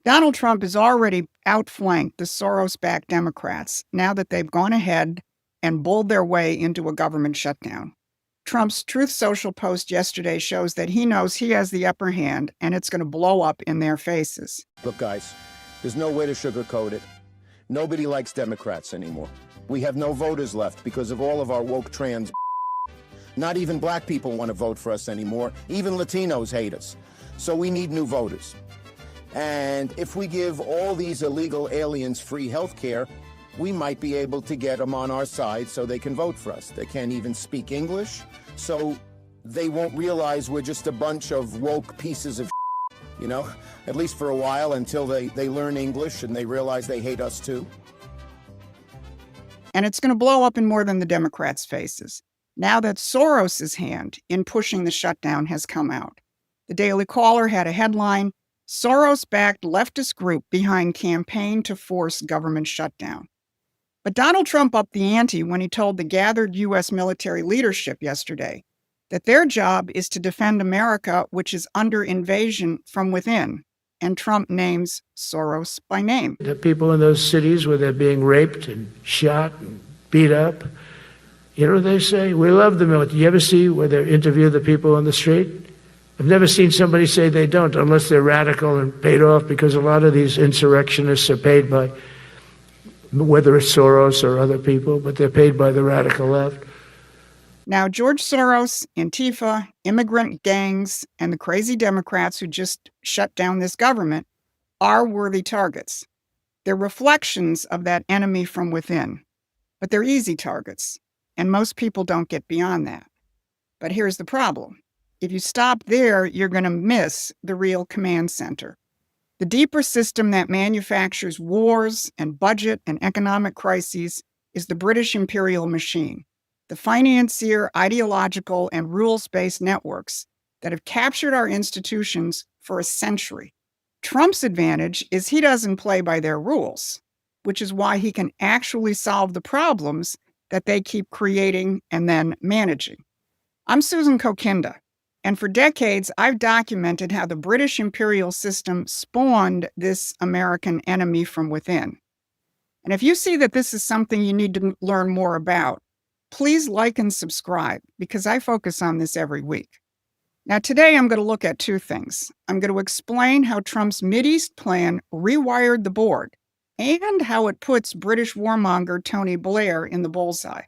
Donald Trump has already outflanked the Soros-backed Democrats now that they've gone ahead and bulled their way into a government shutdown. Trump's Truth Social post yesterday shows that he knows he has the upper hand and it's going to blow up in their faces. Look, guys, there's no way to sugarcoat it. Nobody likes Democrats anymore. We have no voters left because of all of our woke trans. Not even black people want to vote for us anymore. Even Latinos hate us. So we need new voters. And if we give all these illegal aliens free health care, we might be able to get them on our side so they can vote for us. They can't even speak English, so they won't realize we're just a bunch of woke pieces of you know, at least for a while until they learn English and they realize they hate us too. And it's going to blow up in more than the Democrats' faces, now that Soros' hand in pushing the shutdown has come out. The Daily Caller had a headline, Soros-backed leftist group behind campaign to force government shutdown. But Donald Trump upped the ante when he told the gathered U.S. military leadership yesterday that their job is to defend America, which is under invasion from within. And Trump names Soros by name. The people in those cities where they're being raped and shot and beat up, you know what they say? We love the military. You ever see where they interview the people on the street? I've never seen somebody say they don't, unless they're radical and paid off, because a lot of these insurrectionists are paid by, whether it's Soros or other people, but they're paid by the radical left. Now, George Soros, Antifa, immigrant gangs, and the crazy Democrats who just shut down this government are worthy targets. They're reflections of that enemy from within, but they're easy targets, and most people don't get beyond that. But here's the problem. If you stop there, you're going to miss the real command center. The deeper system that manufactures wars and budget and economic crises is the British imperial machine, the financier, ideological, and rules-based networks that have captured our institutions for a century. Trump's advantage is he doesn't play by their rules, which is why he can actually solve the problems that they keep creating and then managing. I'm Susan Kokinda. And for decades, I've documented how the British imperial system spawned this American enemy from within. And if you see that this is something you need to learn more about, please like and subscribe, because I focus on this every week. Now, today I'm going to look at two things. I'm going to explain how Trump's Mideast plan rewired the board and how it puts British warmonger Tony Blair in the bullseye.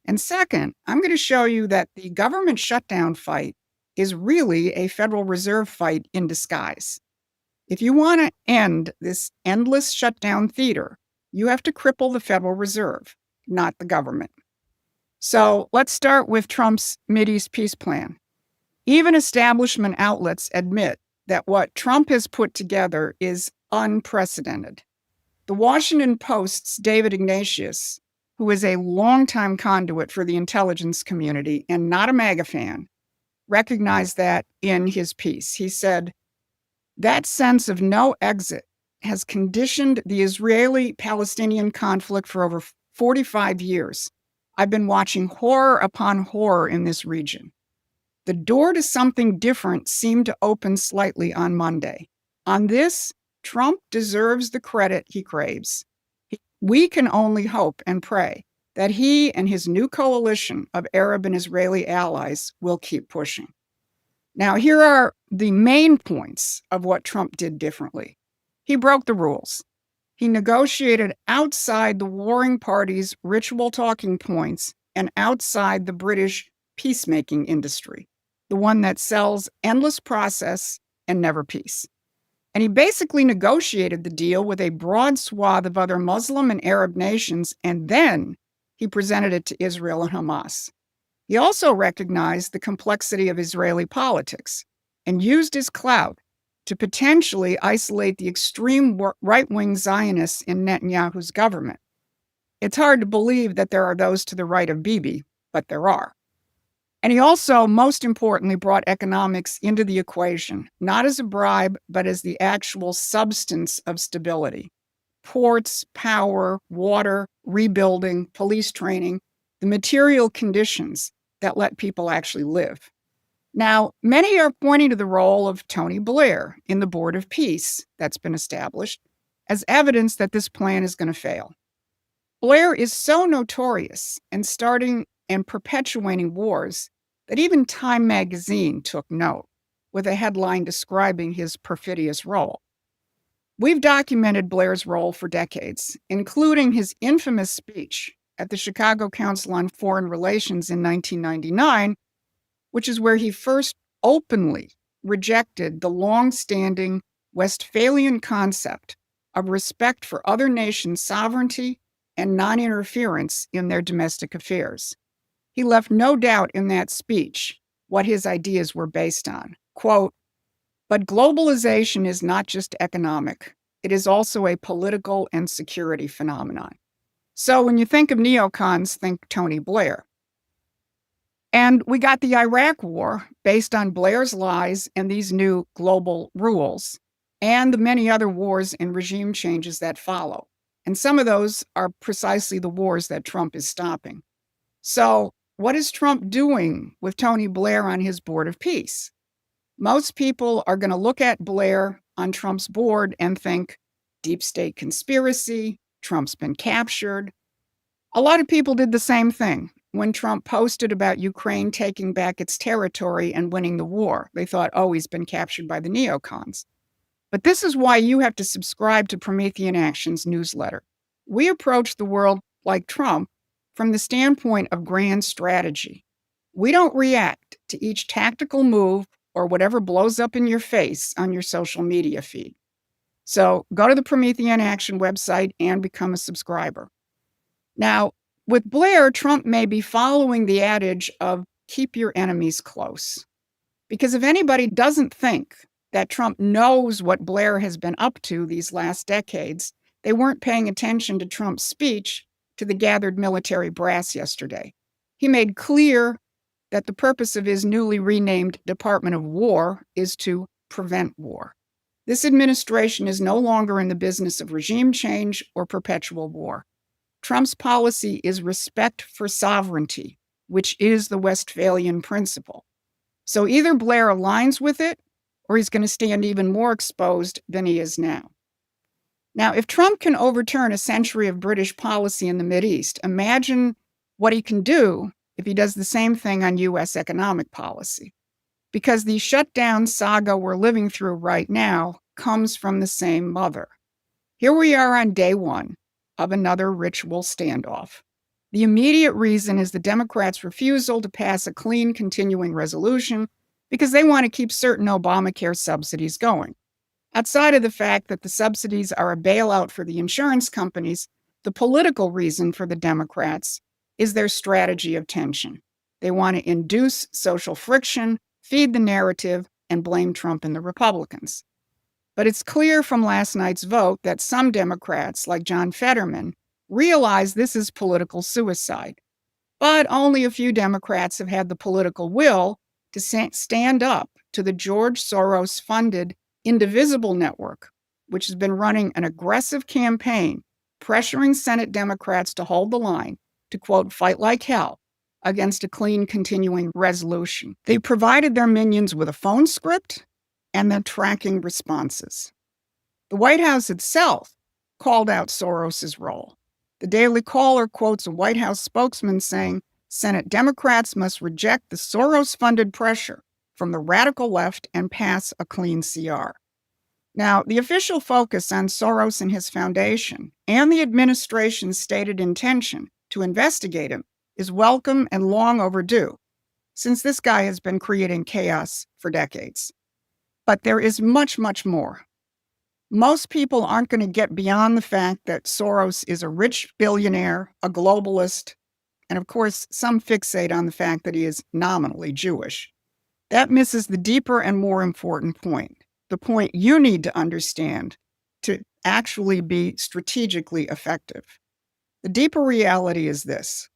And second, I'm going to show you that the government shutdown fight is really a Federal Reserve fight in disguise. If you want to end this endless shutdown theater, you have to cripple the Federal Reserve, not the government. So let's start with Trump's Mideast peace plan. Even establishment outlets admit that what Trump has put together is unprecedented. The Washington Post's David Ignatius, who is a longtime conduit for the intelligence community and not a MAGA fan, recognized that in his piece. He said, that sense of no exit has conditioned the Israeli-Palestinian conflict for over 45 years. I've been watching horror upon horror in this region. The door to something different seemed to open slightly on Monday. On this, Trump deserves the credit he craves. We can only hope and pray that he and his new coalition of Arab and Israeli allies will keep pushing. Now, here are the main points of what Trump did differently. He broke the rules. He negotiated outside the warring parties' ritual talking points and outside the British peacemaking industry, the one that sells endless process and never peace. And he basically negotiated the deal with a broad swath of other Muslim and Arab nations, and then he presented it to Israel and Hamas. He also recognized the complexity of Israeli politics and used his clout to potentially isolate the extreme right-wing Zionists in Netanyahu's government. It's hard to believe that there are those to the right of Bibi, but there are. And he also, most importantly, brought economics into the equation, not as a bribe, but as the actual substance of stability. Ports, power, water, rebuilding, police training, the material conditions that let people actually live. Now, many are pointing to the role of Tony Blair in the Board of Peace that's been established as evidence that this plan is going to fail. Blair is so notorious in starting and perpetuating wars that even Time magazine took note with a headline describing his perfidious role. We've documented Blair's role for decades, including his infamous speech at the Chicago Council on Foreign Relations in 1999, which is where he first openly rejected the long-standing Westphalian concept of respect for other nations' sovereignty and non-interference in their domestic affairs. He left no doubt in that speech what his ideas were based on. Quote, "But globalization is not just economic. It is also a political and security phenomenon." So when you think of neocons, think Tony Blair. And we got the Iraq War based on Blair's lies and these new global rules, and the many other wars and regime changes that follow. And some of those are precisely the wars that Trump is stopping. So what is Trump doing with Tony Blair on his Board of Peace? Most people are going to look at Blair on Trump's board and think, deep state conspiracy, Trump's been captured. A lot of people did the same thing when Trump posted about Ukraine taking back its territory and winning the war. They thought, oh, he's been captured by the neocons. But this is why you have to subscribe to Promethean Action's newsletter. We approach the world like Trump from the standpoint of grand strategy. We don't react to each tactical move or whatever blows up in your face on your social media feed. So go to the Promethean Action website and become a subscriber. Now, with Blair, Trump may be following the adage of keep your enemies close. Because if anybody doesn't think that Trump knows what Blair has been up to these last decades, they weren't paying attention to Trump's speech to the gathered military brass yesterday. He made clear that the purpose of his newly renamed Department of War is to prevent war. This administration is no longer in the business of regime change or perpetual war. Trump's policy is respect for sovereignty, which is the Westphalian principle. So either Blair aligns with it, or he's going to stand even more exposed than he is now. Now, if Trump can overturn a century of British policy in the Mideast, imagine what he can do if he does the same thing on U.S. economic policy. Because the shutdown saga we're living through right now comes from the same mother. Here we are on day one of another ritual standoff. The immediate reason is the Democrats' refusal to pass a clean continuing resolution because they want to keep certain Obamacare subsidies going. Outside of the fact that the subsidies are a bailout for the insurance companies, the political reason for the Democrats is their strategy of tension. They want to induce social friction, feed the narrative, and blame Trump and the Republicans. But it's clear from last night's vote that some Democrats, like John Fetterman, realize this is political suicide. But only a few Democrats have had the political will to stand up to the George Soros-funded Indivisible Network, which has been running an aggressive campaign pressuring Senate Democrats to hold the line, to quote, fight like hell against a clean continuing resolution. They provided their minions with a phone script and they're tracking responses. The White House itself called out Soros's role. The Daily Caller quotes a White House spokesman saying, Senate Democrats must reject the Soros-funded pressure from the radical left and pass a clean CR. Now, the official focus on Soros and his foundation and the administration's stated intention to investigate him is welcome and long overdue, since this guy has been creating chaos for decades. But there is much, much more. Most people aren't going to get beyond the fact that Soros is a rich billionaire, a globalist, and of course, some fixate on the fact that he is nominally Jewish. That misses the deeper and more important point, the point you need to understand to actually be strategically effective. The deeper reality is this.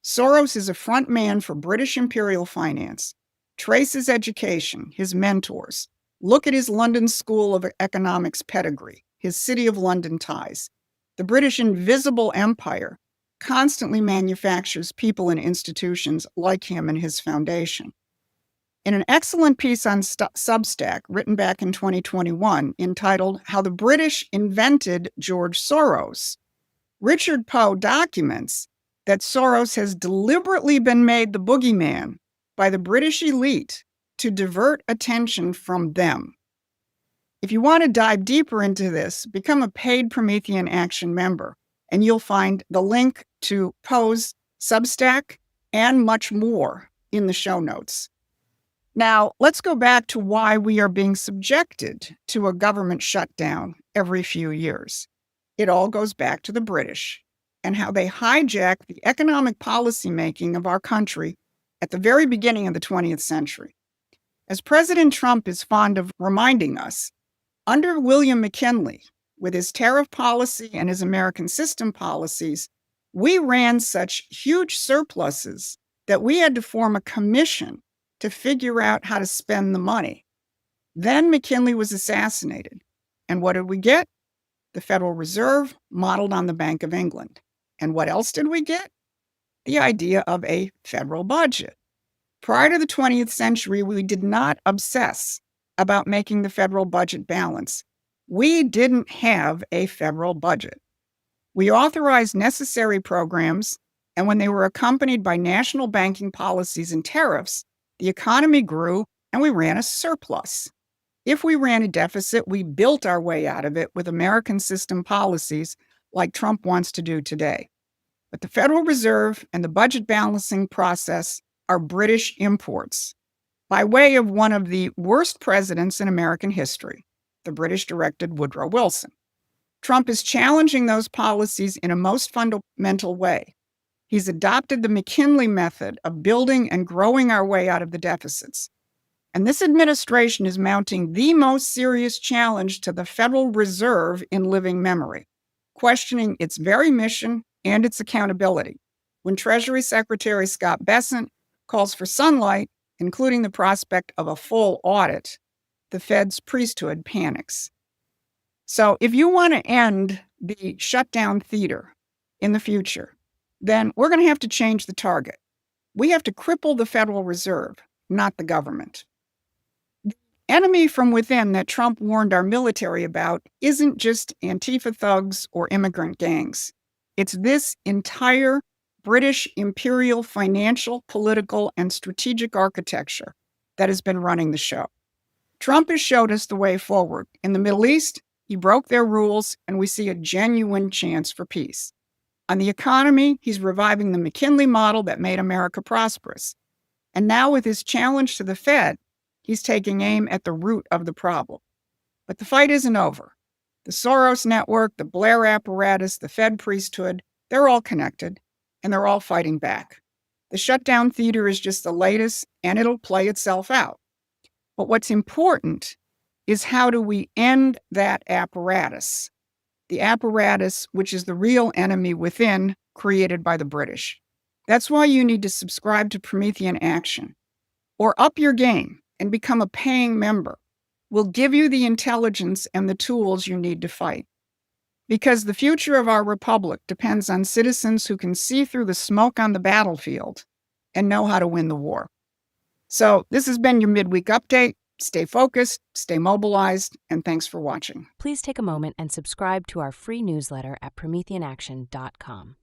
Soros is a front man for British imperial finance. Trace his education, his mentors. Look at his London School of Economics pedigree, his City of London ties. The British invisible empire constantly manufactures people and institutions like him and his foundation. In an excellent piece on Substack written back in 2021 entitled How the British Invented George Soros, Richard Poe documents that Soros has deliberately been made the boogeyman by the British elite to divert attention from them. If you want to dive deeper into this, become a paid Promethean Action member, and you'll find the link to Poe's Substack and much more in the show notes. Now, let's go back to why we are being subjected to a government shutdown every few years. It all goes back to the British and how they hijacked the economic policymaking of our country at the very beginning of the 20th century. As President Trump is fond of reminding us, under William McKinley, with his tariff policy and his American system policies, we ran such huge surpluses that we had to form a commission to figure out how to spend the money. Then McKinley was assassinated. And what did we get? The Federal Reserve, modeled on the Bank of England. And what else did we get? The idea of a federal budget. Prior to the 20th century, we did not obsess about making the federal budget balance. We didn't have a federal budget. We authorized necessary programs, and when they were accompanied by national banking policies and tariffs, the economy grew and we ran a surplus. If we ran a deficit, we built our way out of it with American system policies like Trump wants to do today. But the Federal Reserve and the budget balancing process are British imports by way of one of the worst presidents in American history, the British-directed Woodrow Wilson. Trump is challenging those policies in a most fundamental way. He's adopted the McKinley method of building and growing our way out of the deficits. And this administration is mounting the most serious challenge to the Federal Reserve in living memory, questioning its very mission and its accountability. When Treasury Secretary Scott Bessent calls for sunlight, including the prospect of a full audit, the Fed's priesthood panics. So if you want to end the shutdown theater in the future, then we're going to have to change the target. We have to cripple the Federal Reserve, not the government. The enemy from within that Trump warned our military about isn't just Antifa thugs or immigrant gangs. It's this entire British imperial financial, political, and strategic architecture that has been running the show. Trump has showed us the way forward. In the Middle East, he broke their rules, and we see a genuine chance for peace. On the economy, he's reviving the McKinley model that made America prosperous. And now with his challenge to the Fed, he's taking aim at the root of the problem. But the fight isn't over. The Soros network, the Blair apparatus, the Fed priesthood, they're all connected, and they're all fighting back. The shutdown theater is just the latest, and it'll play itself out. But what's important is how do we end that apparatus? The apparatus, which is the real enemy within, created by the British. That's why you need to subscribe to Promethean Action, or up your game and become a paying member. We'll give you the intelligence and the tools you need to fight. Because the future of our republic depends on citizens who can see through the smoke on the battlefield and know how to win the war. So this has been your midweek update. Stay focused, stay mobilized, and thanks for watching. Please take a moment and subscribe to our free newsletter at prometheanaction.com.